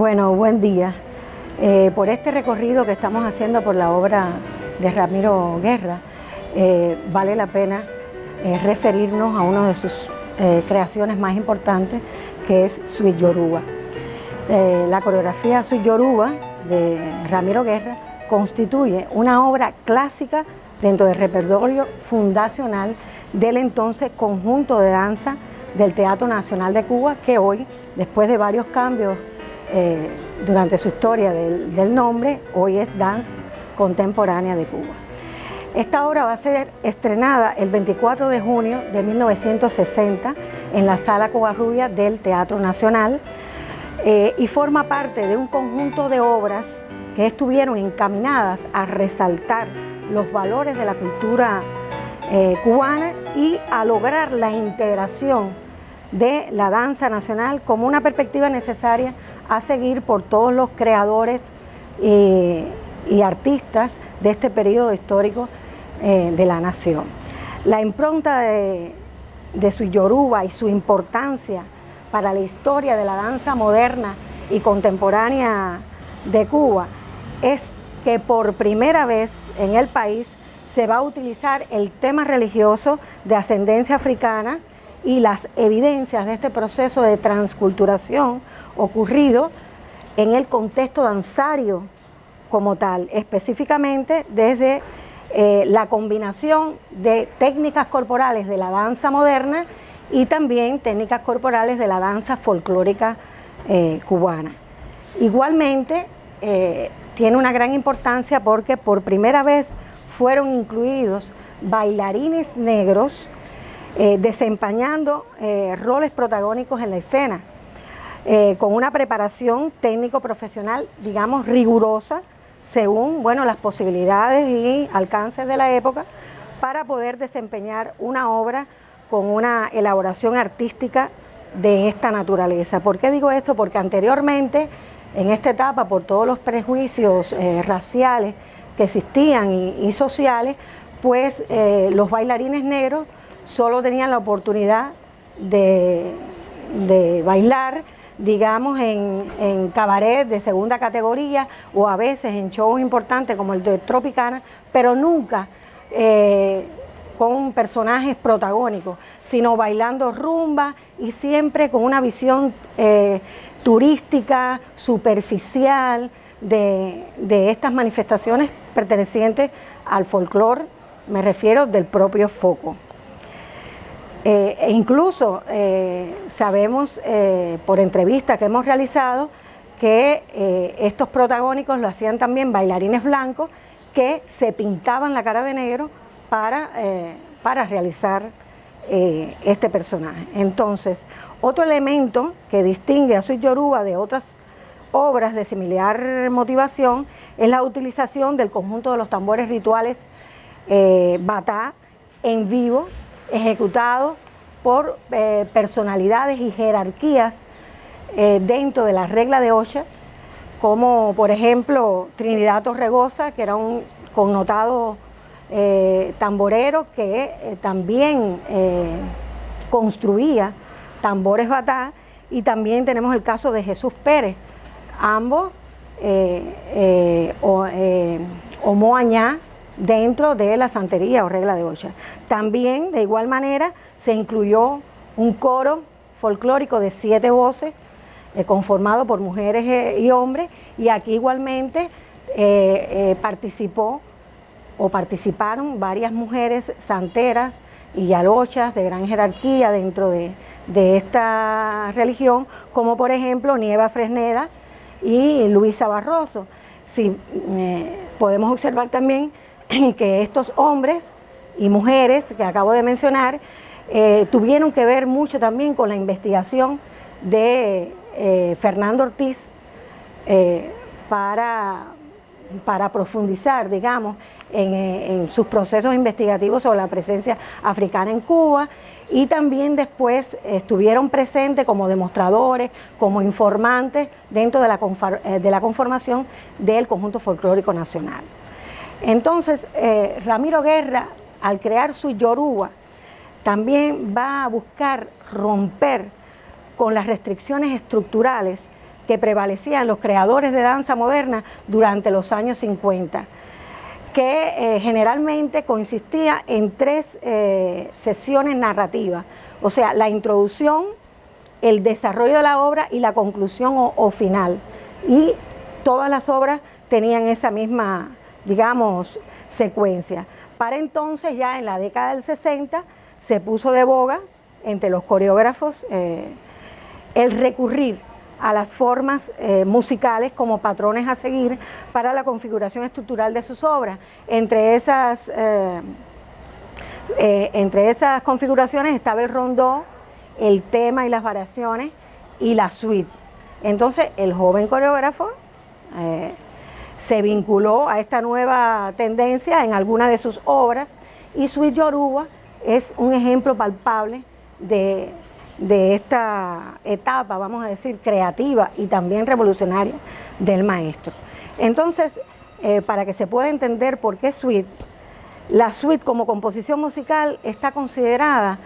Bueno, buen día. Por este recorrido que estamos haciendo por la obra de Ramiro Guerra, vale la pena referirnos a una de sus creaciones más importantes, que es Suite Yoruba. La coreografía Suite Yoruba de Ramiro Guerra constituye una obra clásica dentro del repertorio fundacional del entonces Conjunto de Danza del Teatro Nacional de Cuba, que hoy, después de varios cambios durante su historia del nombre, hoy es Danza Contemporánea de Cuba. Esta obra va a ser estrenada el 24 de junio de 1960 en la Sala Covarrubia del Teatro Nacional y forma parte de un conjunto de obras que estuvieron encaminadas a resaltar los valores de la cultura cubana y a lograr la integración de la danza nacional como una perspectiva necesaria a seguir por todos los creadores y artistas de este periodo histórico de la nación. La impronta de Suite Yoruba y su importancia para la historia de la danza moderna y contemporánea de Cuba es que por primera vez en el país se va a utilizar el tema religioso de ascendencia africana y las evidencias de este proceso de transculturación ocurrido en el contexto danzario como tal, específicamente desde la combinación de técnicas corporales de la danza moderna y también técnicas corporales de la danza folclórica cubana. Igualmente, tiene una gran importancia porque por primera vez fueron incluidos bailarines negros desempeñando roles protagónicos en la escena, con una preparación técnico-profesional, digamos, rigurosa, según las posibilidades y alcances de la época, para poder desempeñar una obra con una elaboración artística de esta naturaleza. ¿Por qué digo esto? Porque anteriormente, en esta etapa, por todos los prejuicios raciales que existían y sociales, pues los bailarines negros solo tenían la oportunidad de bailar, digamos, en cabaret de segunda categoría o a veces en shows importantes como el de Tropicana, pero nunca con personajes protagónicos, sino bailando rumba y siempre con una visión turística, superficial de estas manifestaciones pertenecientes al folclore, me refiero del propio foco. Incluso sabemos por entrevistas que hemos realizado que estos protagónicos lo hacían también bailarines blancos que se pintaban la cara de negro para realizar este personaje. Entonces, otro elemento que distingue a Suite Yoruba de otras obras de similar motivación es la utilización del conjunto de los tambores rituales batá en vivo, ejecutado por personalidades y jerarquías dentro de la regla de Ocha, como por ejemplo Trinidad Torregosa, que era un connotado tamborero que también construía tambores batá, y también tenemos el caso de Jesús Pérez, ambos Omoañá dentro de la santería o regla de Ocha. También, de igual manera, se incluyó un coro folclórico de 7 voces, conformado por mujeres y hombres, y aquí igualmente participaron varias mujeres santeras y yalochas de gran jerarquía dentro de esta religión, como por ejemplo Nieva Fresneda y Luisa Barroso. Sí, podemos observar también que estos hombres y mujeres que acabo de mencionar tuvieron que ver mucho también con la investigación de Fernando Ortiz para profundizar, digamos, en sus procesos investigativos sobre la presencia africana en Cuba, y también después estuvieron presentes como demostradores, como informantes dentro de la conformación del Conjunto Folclórico Nacional. Entonces, Ramiro Guerra, al crear Suite Yoruba, también va a buscar romper con las restricciones estructurales que prevalecían los creadores de danza moderna durante los años 50, que generalmente consistía en 3 sesiones narrativas, o sea, la introducción, el desarrollo de la obra y la conclusión o final. Y todas las obras tenían esa misma, digamos, secuencia. Para entonces, ya en la década del 60, se puso de boga entre los coreógrafos el recurrir a las formas musicales como patrones a seguir para la configuración estructural de sus obras. Entre esas configuraciones estaba el rondó, el tema y las variaciones y la suite. Entonces el joven coreógrafo se vinculó a esta nueva tendencia en alguna de sus obras, y Suite Yoruba es un ejemplo palpable de esta etapa, vamos a decir, creativa y también revolucionaria del maestro. Entonces, para que se pueda entender por qué suite, la suite como composición musical está considerada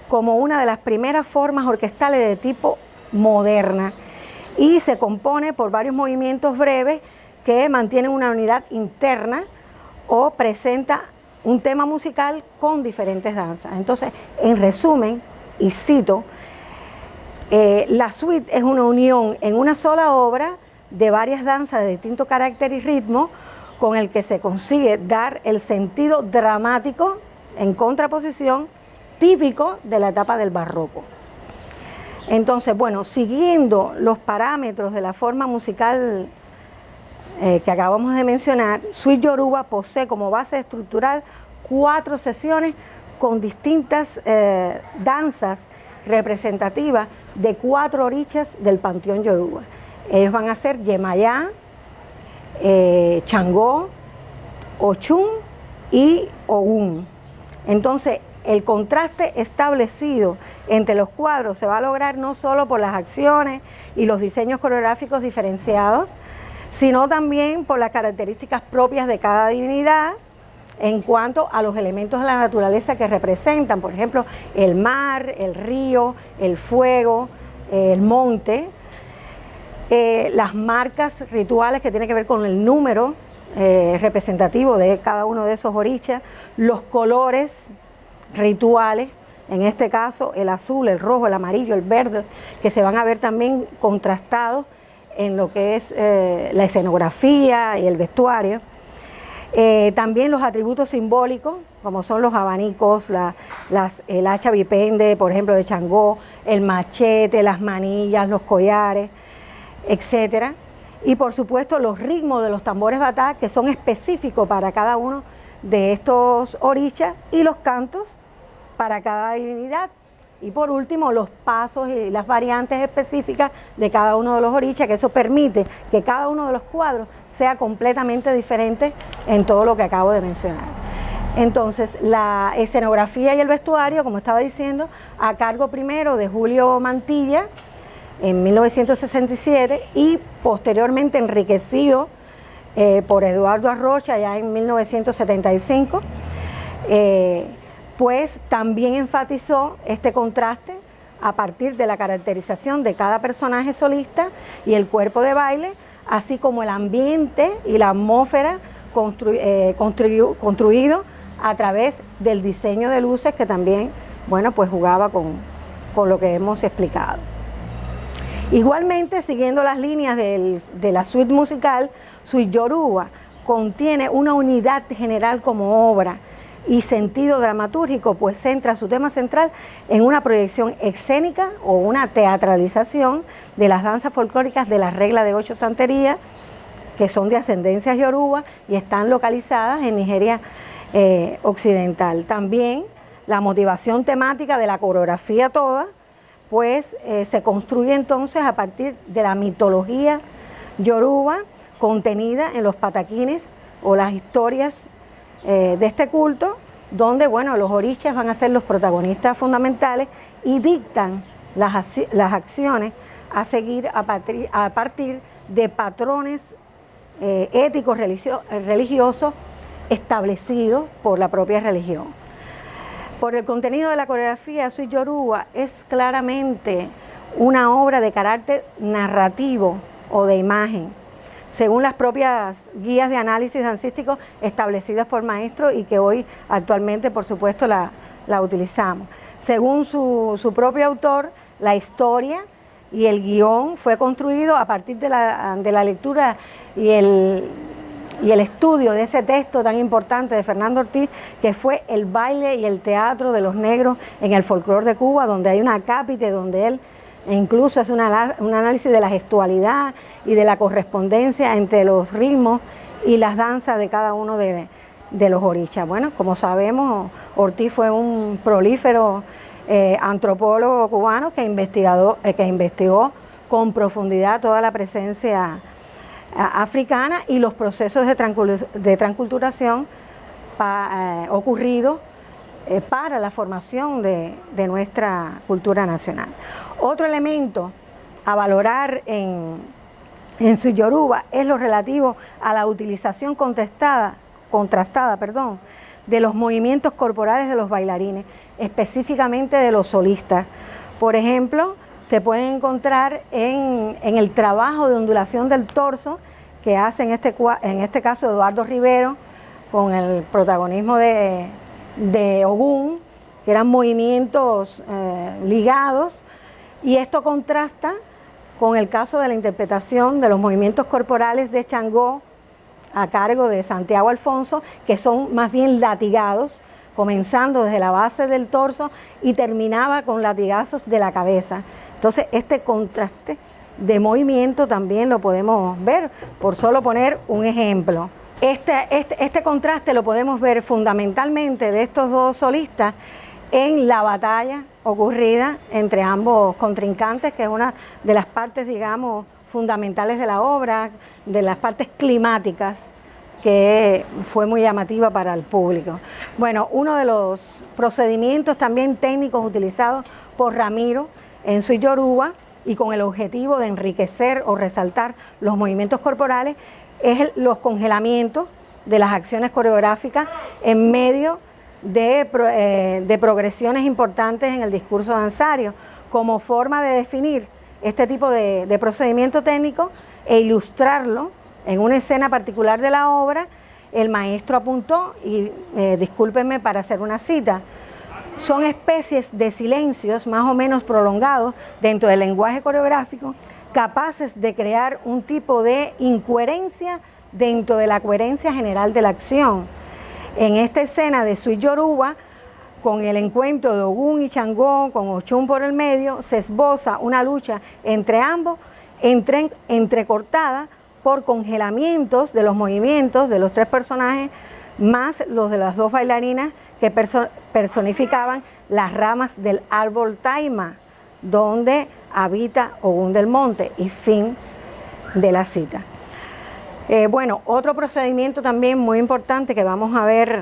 como una de las primeras formas orquestales de tipo moderna y se compone por varios movimientos breves que mantienen una unidad interna o presenta un tema musical con diferentes danzas. Entonces, en resumen, y cito, la suite es una unión en una sola obra de varias danzas de distinto carácter y ritmo con el que se consigue dar el sentido dramático en contraposición típico de la etapa del barroco. Entonces, bueno, siguiendo los parámetros de la forma musical que acabamos de mencionar, Suite Yoruba posee como base estructural 4 sesiones con distintas danzas representativas de 4 orichas del panteón Yoruba. Ellos van a ser Yemayá, Changó, Ochun y Ogún. Entonces, el contraste establecido entre los cuadros se va a lograr no solo por las acciones y los diseños coreográficos diferenciados, sino también por las características propias de cada divinidad en cuanto a los elementos de la naturaleza que representan, por ejemplo, el mar, el río, el fuego, el monte, las marcas rituales que tienen que ver con el número representativo de cada uno de esos orichas, los colores rituales, en este caso el azul, el rojo, el amarillo, el verde, que se van a ver también contrastados en lo que es la escenografía y el vestuario. También los atributos simbólicos, como son los abanicos, el hacha vipende, por ejemplo, de Changó, el machete, las manillas, los collares, etcétera. Y por supuesto los ritmos de los tambores batá, que son específicos para cada uno de estos orichas, y los cantos para cada divinidad. Y por último, los pasos y las variantes específicas de cada uno de los orichas, que eso permite que cada uno de los cuadros sea completamente diferente en todo lo que acabo de mencionar. Entonces, la escenografía y el vestuario, como estaba diciendo, a cargo primero de Julio Mantilla en 1967 y posteriormente enriquecido por Eduardo Arrocha ya en 1975. Pues también enfatizó este contraste a partir de la caracterización de cada personaje solista y el cuerpo de baile, así como el ambiente y la atmósfera construido a través del diseño de luces, que también, bueno, pues jugaba con lo que hemos explicado. Igualmente, siguiendo las líneas de la suite musical, Suite Yoruba contiene una unidad general como obra y sentido dramatúrgico, pues centra su tema central en una proyección escénica o una teatralización de las danzas folclóricas de la regla de 8 santería, que son de ascendencia yoruba y están localizadas en Nigeria occidental. También la motivación temática de la coreografía toda, pues se construye entonces a partir de la mitología yoruba contenida en los pataquines o las historias de este culto, donde, bueno, los orichas van a ser los protagonistas fundamentales y dictan las acciones a seguir a partir de patrones éticos religiosos establecidos por la propia religión. Por el contenido de la coreografía, Suite Yoruba es claramente una obra de carácter narrativo o de imagen, según las propias guías de análisis dancístico establecidas por maestros y que hoy actualmente, por supuesto, la utilizamos. Según su propio autor, la historia y el guión fue construido a partir de la lectura y el estudio de ese texto tan importante de Fernando Ortiz, que fue el baile y el teatro de los negros en el folclore de Cuba, donde hay una cápite, donde él incluso hace un análisis de la gestualidad y de la correspondencia entre los ritmos y las danzas de cada uno de los orichas. Bueno, como sabemos, Ortiz fue un prolífero antropólogo cubano que investigó con profundidad toda la presencia africana y los procesos de transculturación ocurridos para la formación de nuestra cultura nacional. Otro elemento a valorar en Sweet Yoruba es lo relativo a la utilización contrastada de los movimientos corporales de los bailarines, específicamente de los solistas. Por ejemplo, se puede encontrar en el trabajo de ondulación del torso que hace en este caso Eduardo Rivero, con el protagonismo de Ogún, que eran movimientos ligados, y esto contrasta con el caso de la interpretación de los movimientos corporales de Changó a cargo de Santiago Alfonso, que son más bien latigados, comenzando desde la base del torso y terminaba con latigazos de la cabeza. Entonces, este contraste de movimiento también lo podemos ver, por solo poner un ejemplo. Este contraste lo podemos ver fundamentalmente de estos dos solistas en la batalla ocurrida entre ambos contrincantes, que es una de las partes, digamos, fundamentales de la obra, de las partes climáticas, que fue muy llamativa para el público. Bueno, uno de los procedimientos también técnicos utilizados por Ramiro en Sweet Yoruba y con el objetivo de enriquecer o resaltar los movimientos corporales es los congelamientos de las acciones coreográficas en medio de progresiones importantes en el discurso danzario, como forma de definir este tipo de procedimiento técnico e ilustrarlo en una escena particular de la obra. El maestro apuntó, y discúlpenme para hacer una cita, son especies de silencios más o menos prolongados dentro del lenguaje coreográfico, capaces de crear un tipo de incoherencia dentro de la coherencia general de la acción. En esta escena de Sweet Yoruba, con el encuentro de Ogún y Changó, con Ochún por el medio, se esboza una lucha entre ambos, entrecortada por congelamientos de los movimientos de los tres personajes, más los de las dos bailarinas que personificaban las ramas del árbol taima, donde habita Ogún del Monte, y fin de la cita. Bueno, otro procedimiento también muy importante que vamos a ver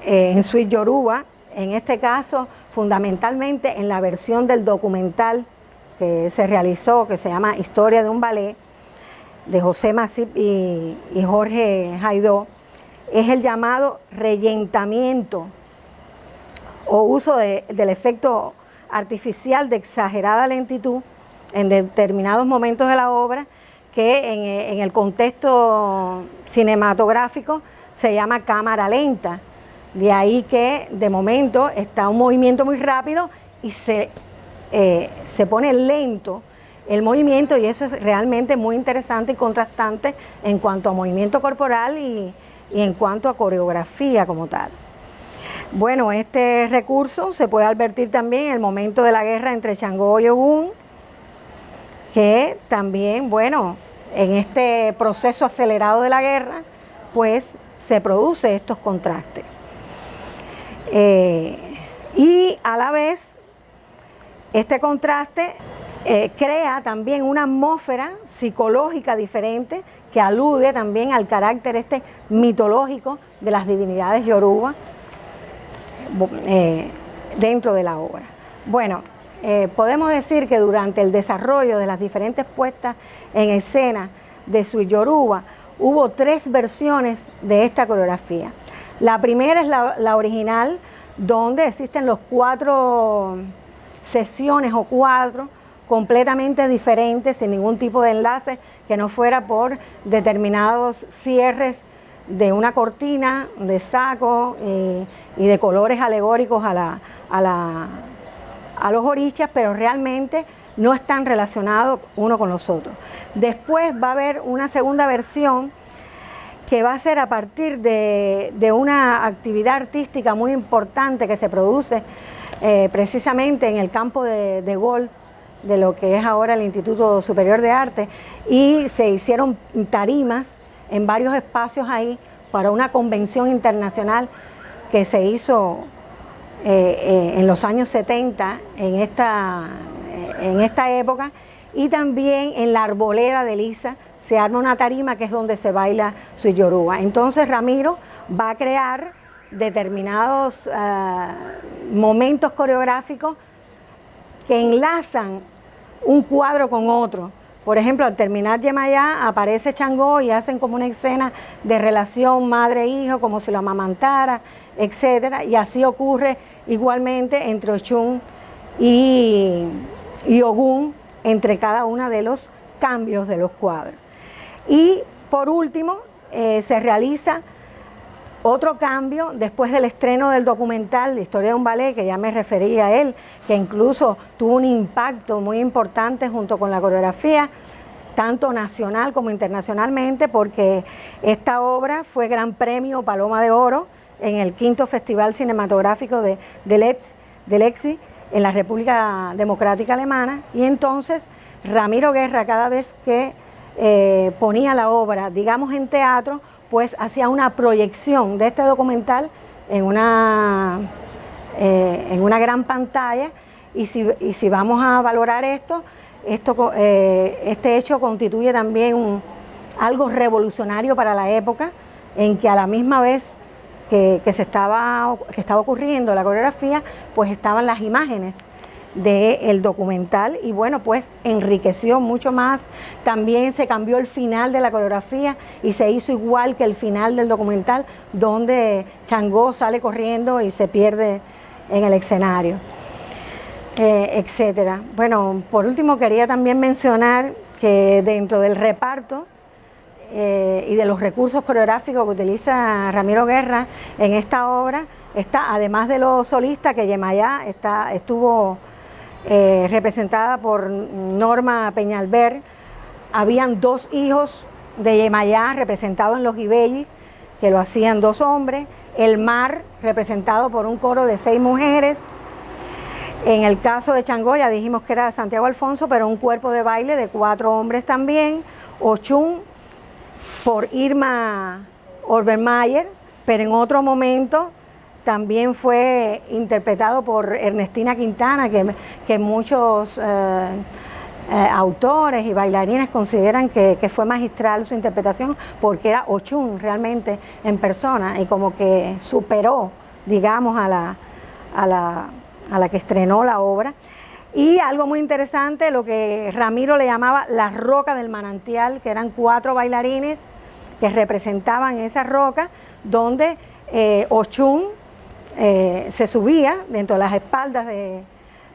en Sweet Yoruba, en este caso fundamentalmente en la versión del documental que se realizó, que se llama Historia de un ballet, de José Masip y Jorge Jaidó, es el llamado rellentamiento o uso del efecto artificial de exagerada lentitud en determinados momentos de la obra, que en el contexto cinematográfico se llama cámara lenta. De ahí que de momento está un movimiento muy rápido y se pone lento el movimiento, y eso es realmente muy interesante y contrastante en cuanto a movimiento corporal y en cuanto a coreografía como tal. Bueno, este recurso se puede advertir también en el momento de la guerra entre Changó y Ogún, que también, bueno, en este proceso acelerado de la guerra, pues se produce estos contrastes. Y a la vez, este contraste crea también una atmósfera psicológica diferente que alude también al carácter mitológico de las divinidades yoruba dentro de la obra. Bueno, podemos decir que durante el desarrollo de las diferentes puestas en escena de Sweet Yoruba hubo 3 versiones de esta coreografía. La primera es la original, donde existen los 4 sesiones o cuadros completamente diferente, sin ningún tipo de enlace que no fuera por determinados cierres de una cortina, de saco y de colores alegóricos a los orichas, pero realmente no están relacionados uno con los otros. Después va a haber una segunda versión que va a ser a partir de una actividad artística muy importante que se produce precisamente en el campo de golf de lo que es ahora el Instituto Superior de Arte, y se hicieron tarimas en varios espacios ahí para una convención internacional que se hizo en los años 70 en esta época, y también en la Arboleda de Lisa se arma una tarima que es donde se baila Sweet Yoruba. Entonces Ramiro va a crear determinados momentos coreográficos que enlazan un cuadro con otro. Por ejemplo, al terminar Yemayá aparece Changó y hacen como una escena de relación madre-hijo, como si lo amamantara, etcétera, y así ocurre igualmente entre Ochun y Ogún, entre cada uno de los cambios de los cuadros. Y por último, se realiza otro cambio después del estreno del documental La historia de un ballet, que ya me referí a él, que incluso tuvo un impacto muy importante junto con la coreografía, tanto nacional como internacionalmente, porque esta obra fue Gran Premio Paloma de Oro en el 5º Festival Cinematográfico de Leipzig, en la República Democrática Alemana. Y entonces Ramiro Guerra, cada vez que ponía la obra, digamos en teatro, pues hacía una proyección de este documental en una gran pantalla, y si vamos a valorar este hecho constituye también algo revolucionario para la época, en que a la misma vez que estaba ocurriendo la coreografía, pues estaban las imágenes del documental, y bueno, pues enriqueció mucho más. También se cambió el final de la coreografía y se hizo igual que el final del documental, donde Changó sale corriendo y se pierde en el escenario, etcétera. Bueno, por último quería también mencionar que dentro del reparto y de los recursos coreográficos que utiliza Ramiro Guerra en esta obra, está, además de los solistas, que Yemayá estuvo representada por Norma Peñalver, habían 2 hijos de Yemayá representados en los Ibellis, que lo hacían 2 hombres, el Mar representado por un coro de 6 mujeres. En el caso de Changó ya dijimos que era Santiago Alfonso, pero un cuerpo de baile de 4 hombres también. Ochun por Irma Obermayer, pero en otro momento también fue interpretado por Ernestina Quintana, que muchos autores y bailarines consideran que fue magistral su interpretación, porque era Ochun realmente en persona, y como que superó, digamos, a la que estrenó la obra. Y algo muy interesante, lo que Ramiro le llamaba la roca del manantial, que eran 4 bailarines que representaban esa roca, donde Ochun se subía dentro de las espaldas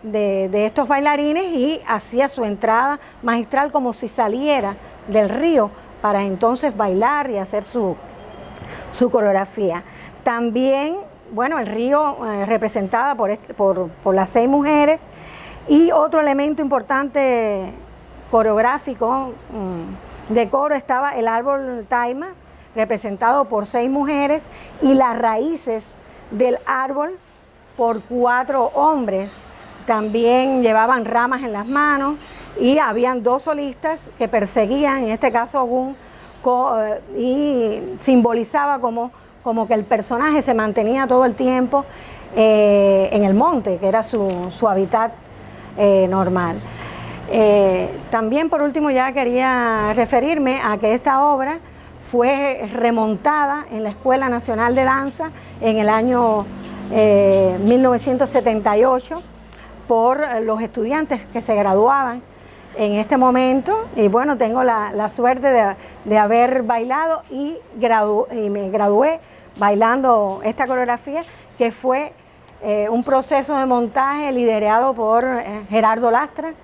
de estos bailarines y hacía su entrada magistral como si saliera del río para entonces bailar y hacer su coreografía. También, bueno, el río representada por las 6 mujeres, y otro elemento importante coreográfico de coro estaba el árbol taima, representado por 6 mujeres, y las raíces del árbol por 4 hombres. También llevaban ramas en las manos, y habían 2 solistas que perseguían, en este caso Ogún, y simbolizaba como que el personaje se mantenía todo el tiempo en el monte, que era su hábitat normal. También por último ya quería referirme a que esta obra fue remontada en la Escuela Nacional de Danza en el año 1978 por los estudiantes que se graduaban en este momento, y bueno, tengo la suerte de haber bailado y me gradué bailando esta coreografía, que fue un proceso de montaje liderado por Gerardo Lastra,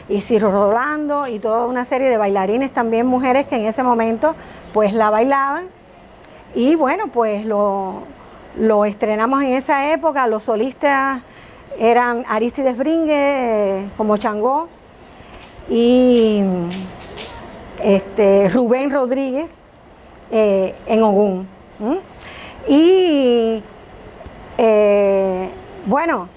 Isis Rolando y toda una serie de bailarines también, mujeres que en ese momento pues la bailaban. Y bueno, pues lo estrenamos en esa época. Los solistas eran Aristides Bringue como Changó y Rubén Rodríguez en Ogún. Y bueno,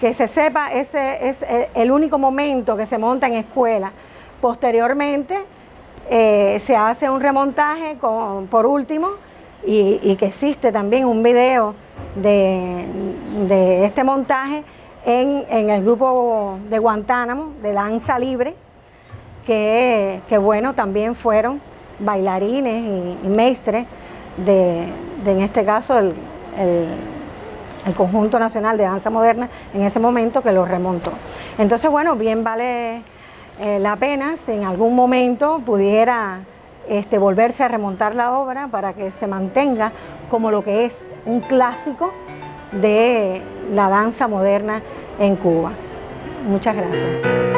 que se sepa, ese es el único momento que se monta en escuela. Posteriormente se hace un remontaje por último y que existe también un video de este montaje en el grupo de Guantánamo, de Danza Libre, que bueno, también fueron bailarines y maestres en este caso el Conjunto Nacional de Danza Moderna en ese momento, que lo remontó. Entonces bueno, bien vale la pena si en algún momento pudiera volverse a remontar la obra para que se mantenga como lo que es un clásico de la danza moderna en Cuba. Muchas gracias.